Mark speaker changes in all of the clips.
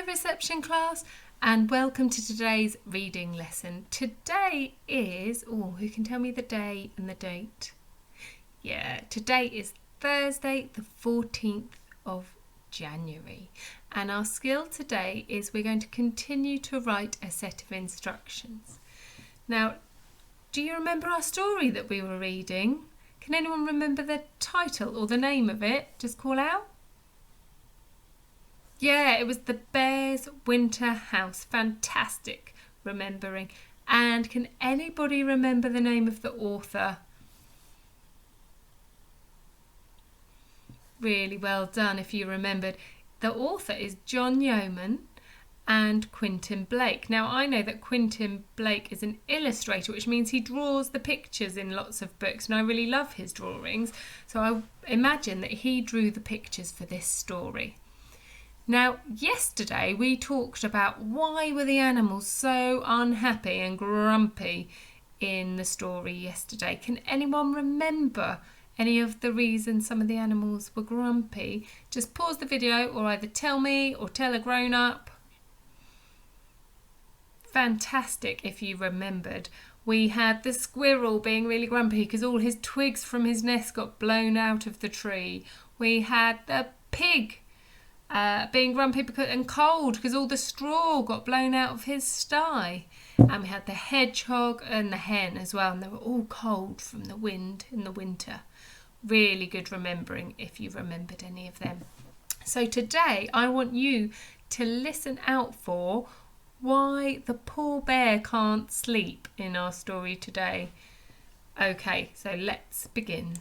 Speaker 1: reception class, and welcome to today's reading lesson. Today is, who can tell me the day and the date? Yeah, today is Thursday the 14th of January, and our skill today is we're going to continue to write a set of instructions. Now, do you remember our story that we were reading? Can anyone remember the title or the name of it? Just call out. Yeah, it was The Bear's Winter House. Fantastic remembering. And can anybody remember the name of the author? Really well done if you remembered. The author is John Yeoman and Quentin Blake. Now, I know that Quentin Blake is an illustrator, which means he draws the pictures in lots of books, and I really love his drawings. So I imagine that he drew the pictures for this story. Now, yesterday we talked about why were the animals so unhappy and grumpy in the story yesterday. Can anyone remember any of the reasons some of the animals were grumpy? Just pause the video or either tell me or tell a grown-up. Fantastic if you remembered. We had the squirrel being really grumpy because all his twigs from his nest got blown out of the tree. We had the pig being grumpy and cold because all the straw got blown out of his sty. And we had the hedgehog and the hen as well, and they were all cold from the wind in the winter. Really good remembering if you remembered any of them. So today I want you to listen out for why the poor bear can't sleep in our story today. Okay, so let's begin.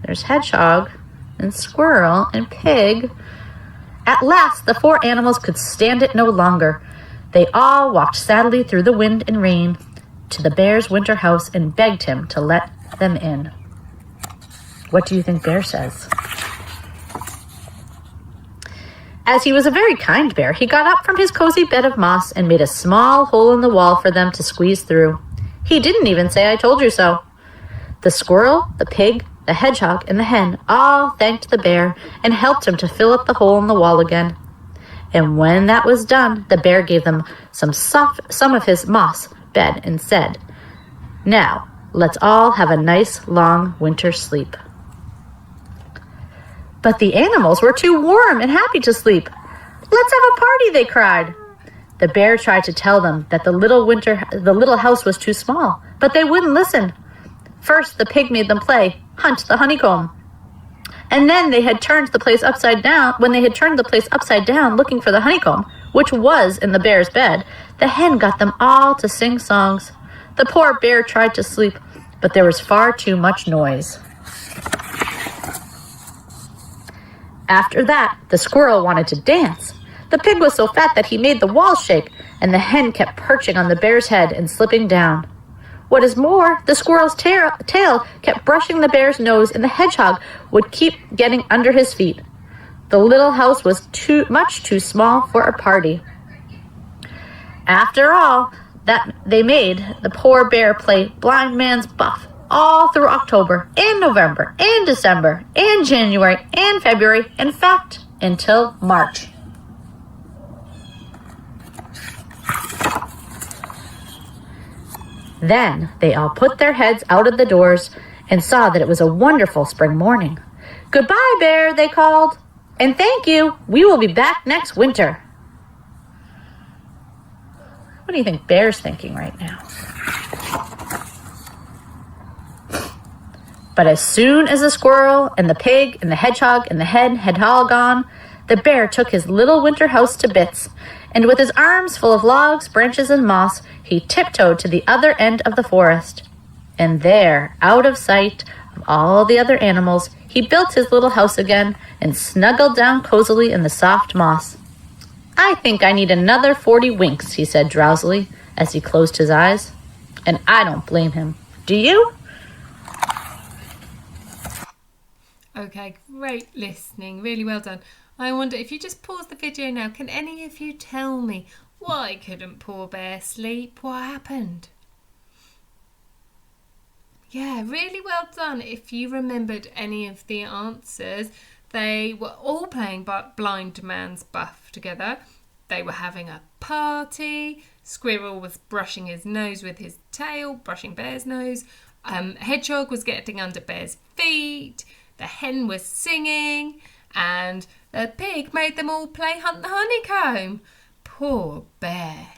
Speaker 2: There's hedgehog and squirrel and pig. At last, the four animals could stand it no longer. They all walked sadly through the wind and rain to the bear's winter house and begged him to let them in. What do you think Bear says? As he was a very kind bear, he got up from his cozy bed of moss and made a small hole in the wall for them to squeeze through. He didn't even say, "I told you so." The squirrel, the pig, the hedgehog, and the hen all thanked the bear and helped him to fill up the hole in the wall again. And when that was done, the bear gave them some of his moss bed and said, "Now, let's all have a nice long winter sleep." But the animals were too warm and happy to sleep. "Let's have a party," they cried. The bear tried to tell them that the little house was too small, but they wouldn't listen. First, the pig made them play Hunt the Honeycomb. And then they had turned the place upside down. When they had turned the place upside down looking for the honeycomb, which was in the bear's bed, the hen got them all to sing songs. The poor bear tried to sleep, but there was far too much noise. After that, the squirrel wanted to dance. The pig was so fat that he made the walls shake, and the hen kept perching on the bear's head and slipping down. What is more, the squirrel's tail kept brushing the bear's nose, and the hedgehog would keep getting under his feet. The little house was much too small for a party. After all that they made the poor bear play blind man's buff all through October and November and December and January and February, in fact, until March. Then they all put their heads out of the doors and saw that it was a wonderful spring morning. "Goodbye, Bear," they called, "and thank you. We will be back next winter." What do you think Bear's thinking right now? But as soon as the squirrel and the pig and the hedgehog and the hen had all gone, the bear took his little winter house to bits, and with his arms full of logs, branches, and moss, he tiptoed to the other end of the forest. And there, out of sight of all the other animals, he built his little house again and snuggled down cozily in the soft moss. "I think I need another 40 winks," he said drowsily as he closed his eyes. And I don't blame him. Do you?
Speaker 1: Okay, great listening. Really well done. I wonder if you just pause the video now, can any of you tell me why couldn't poor Bear sleep? What happened? Yeah, really well done. If you remembered any of the answers, they were all playing Blind Man's Buff together. They were having a party. Squirrel was brushing his nose with his tail, brushing Bear's nose. Hedgehog was getting under Bear's feet. The hen was singing. And the pig made them all play Hunt the Honeycomb. Poor Bear.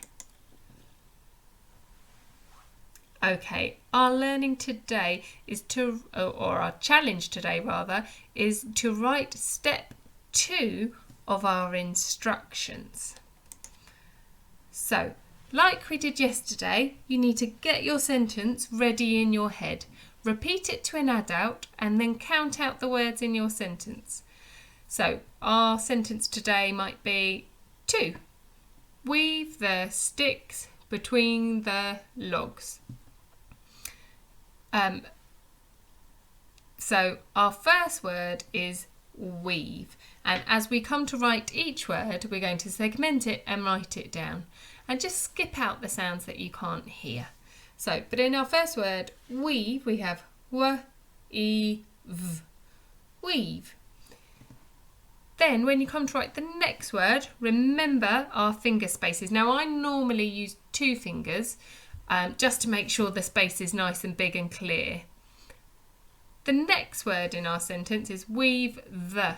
Speaker 1: Okay, our learning today is or our challenge today rather, is to write step 2 of our instructions. So, like we did yesterday, you need to get your sentence ready in your head. Repeat it to an adult and then count out the words in your sentence. So, our sentence today might be 2. Weave the sticks between the logs. So our first word is weave, and as we come to write each word, we're going to segment it and write it down, and just skip out the sounds that you can't hear. So, but in our first word, weave, we have w-e-v, weave. Then when you come to write the next word, remember our finger spaces. Now I normally use 2 fingers, just to make sure the space is nice and big and clear. The next word in our sentence is weave the.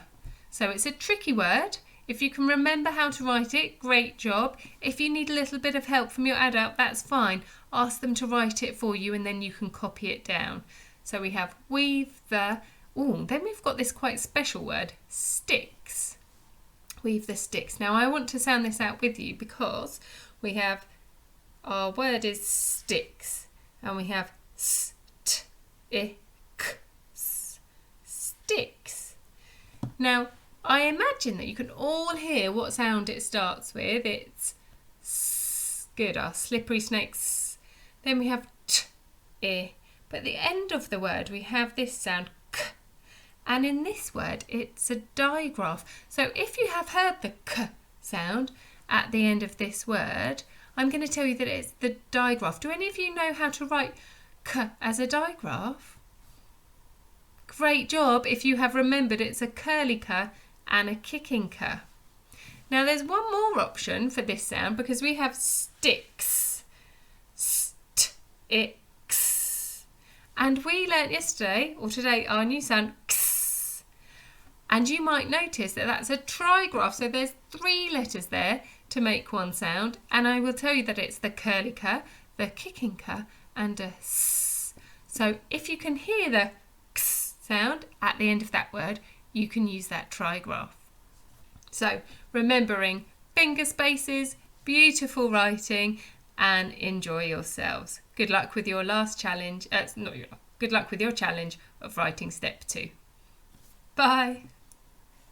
Speaker 1: So it's a tricky word. If you can remember how to write it, great job. If you need a little bit of help from your adult, that's fine. Ask them to write it for you and then you can copy it down. So we have weave the. Oh, then we've got this quite special word, sticks. Weave the sticks. Now I want to sound this out with you because we have, our word is sticks, and we have sticks. Now, I imagine that you can all hear what sound it starts with. It's s, good, our slippery snakes. Then we have t, but at the end of the word we have this sound k, and in this word it's a digraph. So if you have heard the k sound at the end of this word, I'm going to tell you that it's the digraph. Do any of you know how to write k as a digraph? Great job if you have remembered it's a curly k and a kicking k. Now there's one more option for this sound because we have sticks. Sticks. And we learnt yesterday or today our new sound x. And you might notice that that's a trigraph. So there's 3 letters there to make one sound. And I will tell you that it's the curly k, the kicking k and a s. So if you can hear the x sound at the end of that word, you can use that trigraph. So remembering finger spaces, beautiful writing, and enjoy yourselves. Good luck with your last challenge. Good luck with your challenge of writing step 2. Bye.